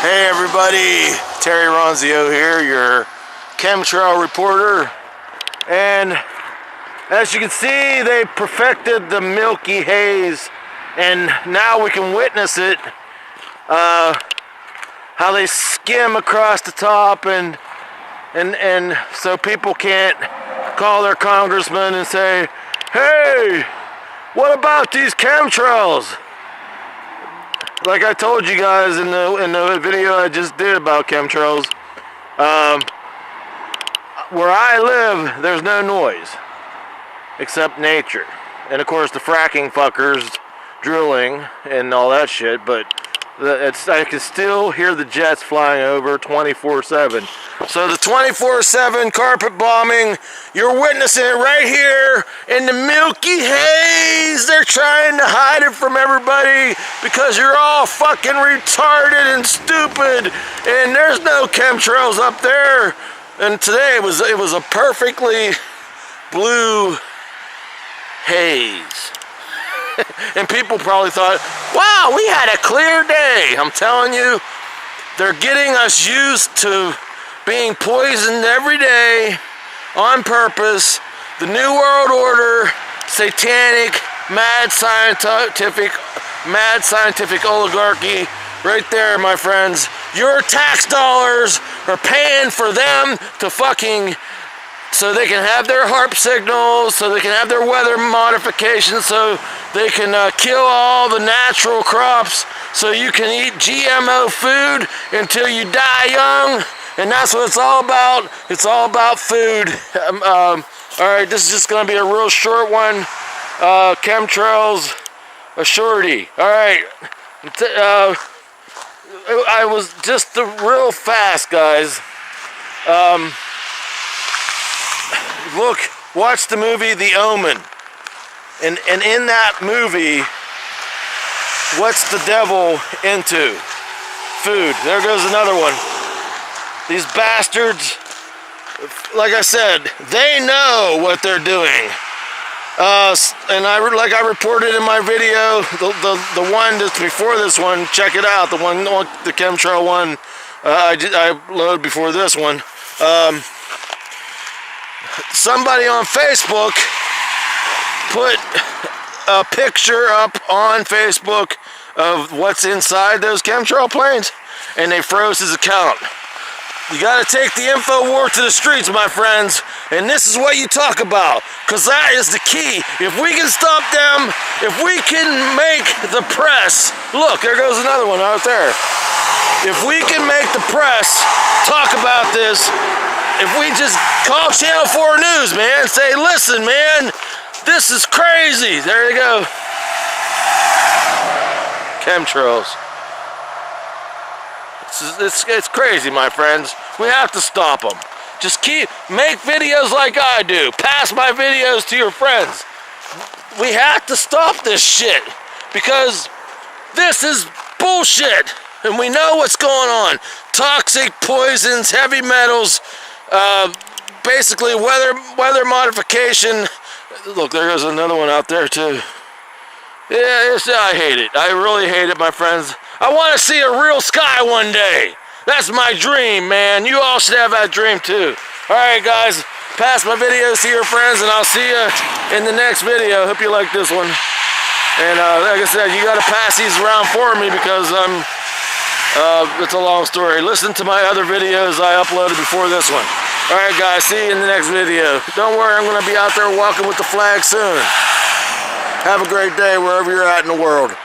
Hey everybody, Terry Ronzio here, your chemtrail reporter. And as you can see, they perfected the milky haze, and now we can witness it, how they skim across the top, and so people can't call their congressman and say, hey, what about these chemtrails? Like I told you guys in the video I just did about chemtrails, where I live, there's no noise except nature, and of course the fracking fuckers drilling and all that shit. But I can still hear the jets flying over 24/7. So the 24/7 carpet bombing, you're witnessing it right here in the milky haze. They're trying to hide it from everybody because you're all fucking retarded and stupid, and there's no chemtrails up there. And today it was a perfectly blue haze. And people probably thought, wow, we had a clear day. I'm telling you, they're getting us used to being poisoned every day on purpose. The New World Order, satanic, mad scientific oligarchy, right there, my friends. Your tax dollars are paying for them to fucking, so they can have their HAARP signals, so they can have their weather modifications, so they can kill all the natural crops, so you can eat GMO food until you die young. And that's what it's all about. It's all about food. Alright, this is just going to be a real short one. Chemtrails, a shorty. Alright. I was just real fast, guys. Look, watch the movie The Omen. And in that movie, what's the devil into? Food. There goes another one. These bastards, like I said, they know what they're doing. And like I reported in my video, the one that's before this one, check it out. The chemtrail one, I loaded before this one. Somebody on Facebook put a picture up on Facebook of what's inside those chemtrail planes, and they froze his account. You gotta take the info war to the streets, my friends, and this is what you talk about, because that is the key. If we can stop them, if we can make the press, look, there goes another one out there. If we can make the press talk about this, if we just call Channel 4 News, man, say, listen, man, this is crazy. There you go. Chemtrails. It's crazy, my friends. We have to stop them. Just make videos like I do. Pass my videos to your friends. We have to stop this shit, because this is bullshit, and we know what's going on. Toxic poisons, heavy metals, basically weather modification. Look, there goes another one out there too. Yeah, I hate it. I really hate it, my friends. I want to see a real sky one day. That's my dream, man. You all should have that dream too. Alright guys, pass my videos to your friends, and I'll see you in the next video. Hope you like this one. And like I said, you got to pass these around for me, because it's a long story. Listen to my other videos I uploaded before this one. Alright guys, see you in the next video. Don't worry, I'm going to be out there walking with the flag soon. Have a great day wherever you're at in the world.